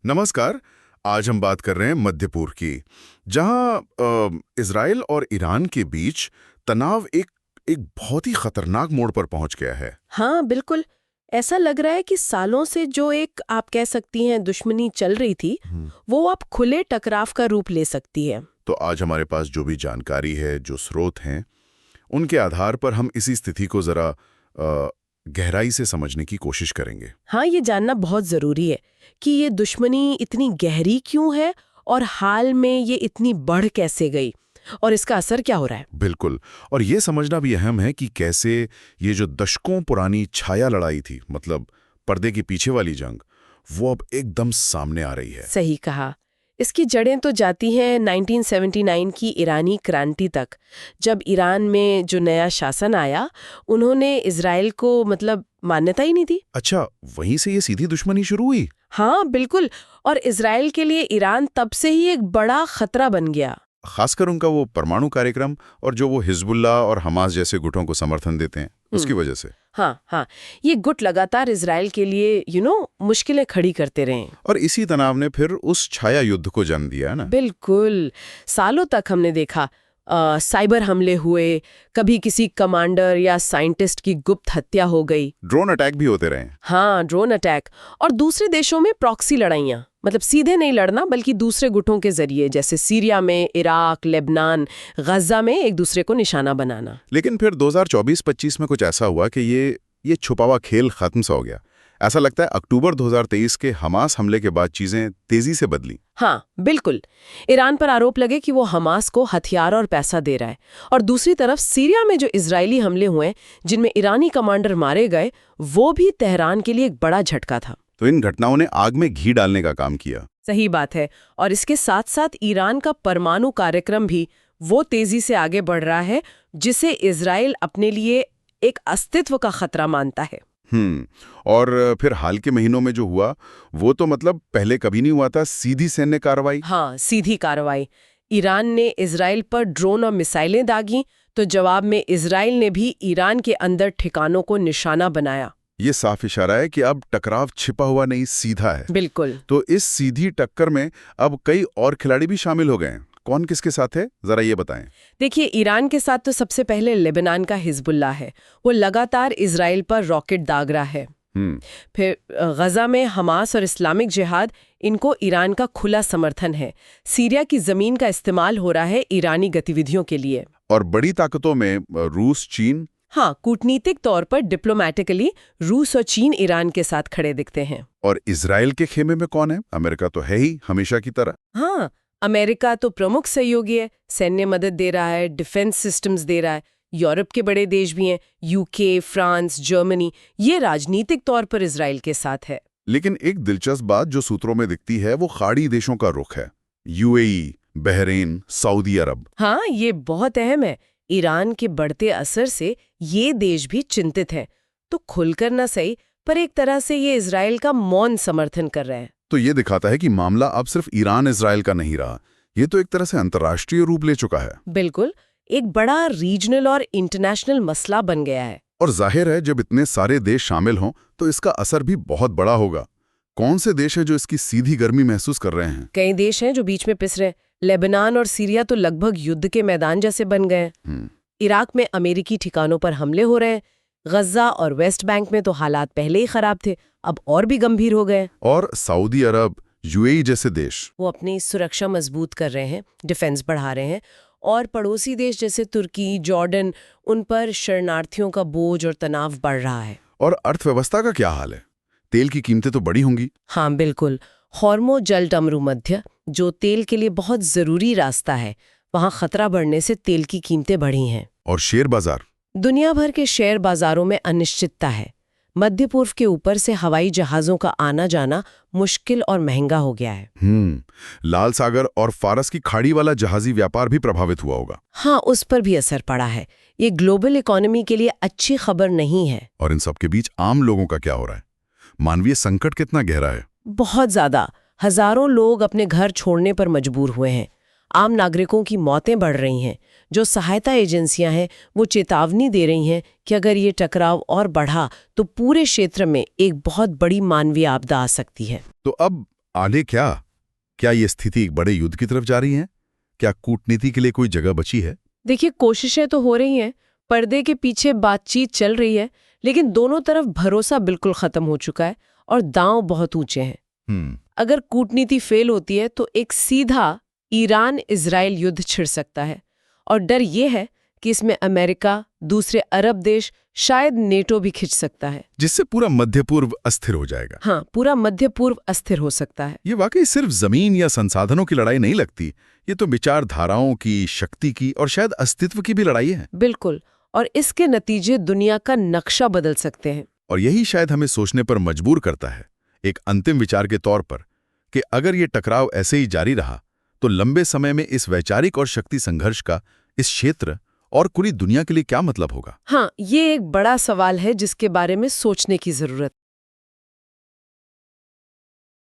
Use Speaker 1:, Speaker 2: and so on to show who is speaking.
Speaker 1: नमस्कार। आज हम बात कर रहे हैं मध्य पूर्व की, जहां इजराइल और ईरान के बीच तनाव एक एक बहुत ही खतरनाक मोड़ पर पहुंच गया है।
Speaker 2: हाँ बिल्कुल। ऐसा लग रहा है कि सालों से जो एक आप कह सकती हैं दुश्मनी चल रही थी वो अब खुले टकराव का रूप ले सकती है।
Speaker 1: तो आज हमारे पास जो भी जानकारी है, जो स्रोत हैं, उनके आधार पर हम इसी स्थिति को जरा गहराई से समझने की कोशिश करेंगे।
Speaker 2: हाँ, ये जानना बहुत जरूरी है कि ये दुश्मनी इतनी गहरी क्यों है और हाल में ये इतनी बढ़ कैसे गई और इसका असर क्या हो रहा है।
Speaker 1: बिल्कुल। और ये समझना भी अहम है कि कैसे ये जो दशकों पुरानी छाया लड़ाई थी, मतलब पर्दे के पीछे वाली जंग, वो अब एकदम सामने आ रही है।
Speaker 2: सही कहा। इसकी जड़ें तो जाती हैं 1979 की ईरानी क्रांति तक, जब ईरान में जो नया शासन आया उन्होंने इजराइल को मान्यता ही नहीं दी।
Speaker 1: अच्छा, वहीं से ये सीधी दुश्मनी शुरू हुई।
Speaker 2: हाँ बिल्कुल। और इजराइल के लिए ईरान तब से ही एक बड़ा खतरा बन गया।
Speaker 1: खासकर उनका वो परमाणु कार्यक्रम और जो वो हिजबुल्लाह और हमास जैसे गुटों को समर्थन देते हैं, उसकी वजह से।
Speaker 2: हाँ हाँ, ये गुट लगातार इजराइल के लिए मुश्किलें खड़ी करते रहे।
Speaker 1: और इसी तनाव ने फिर उस छाया युद्ध को जन्म दिया, है ना?
Speaker 2: बिल्कुल। सालों तक हमने देखा साइबर हमले हुए, कभी किसी कमांडर या साइंटिस्ट की गुप्त हत्या हो गई।
Speaker 1: ड्रोन अटैक भी होते रहे।
Speaker 2: हाँ, ड्रोन अटैक। और दूसरे देशों में प्रॉक्सी लड़ाइयाँ, सीधे नहीं लड़ना बल्कि दूसरे गुटों के जरिए, जैसे सीरिया में, इराक, लेबनान, गजा में एक दूसरे को निशाना बनाना।
Speaker 1: लेकिन फिर 2024-25 में कुछ ऐसा हुआ कि ये छुपा हुआ खेल खत्म सा हो गया। ऐसा लगता है अक्टूबर 2023 के हमास हमले के बाद चीजें तेजी से बदली।
Speaker 2: हाँ बिल्कुल। ईरान पर आरोप लगे कि वो हमास को हथियार और पैसा दे रहा है, और दूसरी तरफ सीरिया में जो इजरायली हमले हुए जिनमें ईरानी कमांडर मारे गए, वो भी तेहरान के लिए एक बड़ा झटका था।
Speaker 1: तो इन घटनाओं ने आग में घी डालने का काम किया।
Speaker 2: सही बात है। और इसके साथ साथ ईरान का परमाणु कार्यक्रम भी वो तेजी से आगे बढ़ रहा है, जिसे इजराइल अपने लिए एक अस्तित्व का खतरा मानता है।
Speaker 1: और फिर हाल के महीनों में जो हुआ वो तो पहले कभी नहीं हुआ था, सीधी सैन्य कार्रवाई।
Speaker 2: हाँ, सीधी कार्रवाई। ईरान ने इजराइल पर ड्रोन और मिसाइलें दागी, तो जवाब में इजराइल ने भी ईरान के अंदर ठिकानों को निशाना बनाया।
Speaker 1: ये साफ इशारा है कि अब टकराव छिपा हुआ नहीं, सीधा है।
Speaker 2: बिल्कुल।
Speaker 1: तो इस सीधी टक्कर में अब कई और खिलाड़ी भी शामिल हो गए हैं। कौन किसके साथ है, जरा ये बताएं।
Speaker 2: देखिए, ईरान के साथ तो सबसे पहले लेबनान का हिजबुल्लाह है। वो लगातार इजराइल पर रॉकेट दाग रहा है। फिर गजा में हमास और इस्लामिक जिहाद, इनको ईरान का खुला समर्थन है। सीरिया की जमीन का इस्तेमाल हो रहा है ईरानी गतिविधियों के लिए।
Speaker 1: और बड़ी ताकतों में रूस, चीन।
Speaker 2: हाँ, कूटनीतिक तौर पर डिप्लोमेटिकली रूस और चीन ईरान के साथ खड़े दिखते हैं।
Speaker 1: और इजराइल के खेमे में कौन है? अमेरिका तो है ही, हमेशा की तरह।
Speaker 2: हाँ, अमेरिका तो प्रमुख सहयोगी है, सैन्य मदद दे रहा है, डिफेंस सिस्टम्स दे रहा है। यूरोप के बड़े देश भी हैं, यूके, फ्रांस, जर्मनी, ये राजनीतिक तौर पर इजराइल के साथ है।
Speaker 1: लेकिन एक दिलचस्प बात जो सूत्रों में दिखती है वो खाड़ी देशों का रुख है। यूएई, बहरीन, सऊदी अरब।
Speaker 2: हाँ, ये बहुत अहम है। ईरान के बढ़ते असर से ये देश भी चिंतित हैं। तो खुलकर ना सही, पर एक तरह से ये इजराइल का मौन समर्थन कर रहे हैं।
Speaker 1: तो ये दिखाता है कि मामला अब सिर्फ ईरान इजराइल का नहीं रहा, ये तो एक तरह से अंतर्राष्ट्रीय रूप ले चुका है।
Speaker 2: बिल्कुल, एक बड़ा रीजनल और इंटरनेशनल मसला बन गया है।
Speaker 1: और जाहिर है जब इतने सारे देश शामिल हों तो इसका असर भी बहुत बड़ा होगा। कौन से देश है जो इसकी सीधी गर्मी महसूस कर रहे हैं?
Speaker 2: कई देश हैं जो बीच में पिस रहे। लेबनान और सीरिया तो लगभग युद्ध के मैदान जैसे बन गए। इराक में अमेरिकी ठिकानों पर हमले हो रहे हैं। गजा और वेस्ट बैंक में तो हालात पहले ही खराब थे, अब और भी गंभीर हो गए।
Speaker 1: और सऊदी अरब, यूएई जैसे देश,
Speaker 2: वो अपनी सुरक्षा मजबूत कर रहे हैं, डिफेंस बढ़ा रहे हैं। और पड़ोसी देश जैसे तुर्की, जॉर्डन, उन पर शरणार्थियों का बोझ और तनाव बढ़ रहा है।
Speaker 1: और अर्थव्यवस्था का क्या हाल है? तेल की कीमतें तो बढ़ी होंगी।
Speaker 2: हाँ बिल्कुल। हॉर्मो जल डमरू मध्य, जो तेल के लिए बहुत जरूरी रास्ता है, वहाँ खतरा बढ़ने से तेल की कीमतें बढ़ी हैं।
Speaker 1: और शेयर बाजार,
Speaker 2: दुनिया भर के शेयर बाजारों में अनिश्चितता है। मध्य पूर्व के ऊपर से हवाई जहाजों का आना जाना मुश्किल और महंगा हो गया है।
Speaker 1: लाल सागर और फारस की खाड़ी वाला जहाजी व्यापार भी प्रभावित हुआ होगा।
Speaker 2: हाँ, उस पर भी असर पड़ा है। ये ग्लोबल इकोनॉमी के लिए अच्छी खबर नहीं है।
Speaker 1: और इन सब के बीच आम लोगों का क्या हो रहा है? मानवीय संकट कितना गहरा है?
Speaker 2: बहुत ज्यादा। हजारों लोग अपने घर छोड़ने पर मजबूर हुए हैं। आम नागरिकों की मौतें बढ़ रही हैं। जो सहायता एजेंसियां हैं वो चेतावनी दे रही हैं कि अगर ये टकराव और बढ़ा तो पूरे क्षेत्र में एक बहुत बड़ी मानवीय आपदा आ सकती है।
Speaker 1: तो अब आगे क्या ये स्थिति एक बड़े युद्ध की तरफ जा रही है? क्या कूटनीति के लिए कोई जगह बची है?
Speaker 2: देखिए, कोशिशें तो हो रही हैं, पर्दे के पीछे बातचीत चल रही है, लेकिन दोनों तरफ भरोसा बिल्कुल खत्म हो चुका है और दांव बहुत ऊंचे हैं। अगर कूटनीति फेल होती है तो एक सीधा ईरान इजराइल युद्ध छिड़ सकता है, और डर ये है कि इसमें अमेरिका, दूसरे अरब देश, शायद नेटो भी खिंच सकता है,
Speaker 1: जिससे पूरा मध्य पूर्व अस्थिर हो जाएगा।
Speaker 2: हाँ, पूरा मध्य पूर्व अस्थिर हो सकता है।
Speaker 1: ये वाकई सिर्फ जमीन या संसाधनों की लड़ाई नहीं लगती, ये तो विचारधाराओं की, शक्ति की और शायद अस्तित्व की भी लड़ाई है।
Speaker 2: बिल्कुल, और इसके नतीजे दुनिया का नक्शा बदल सकते हैं।
Speaker 1: और यही शायद हमें सोचने पर मजबूर करता है, एक अंतिम विचार के तौर पर, कि अगर ये टकराव ऐसे ही जारी रहा तो लंबे समय में इस वैचारिक और शक्ति संघर्ष का इस क्षेत्र और पूरी दुनिया के लिए क्या मतलब होगा?
Speaker 2: हाँ, ये एक बड़ा सवाल है जिसके बारे में सोचने की जरूरत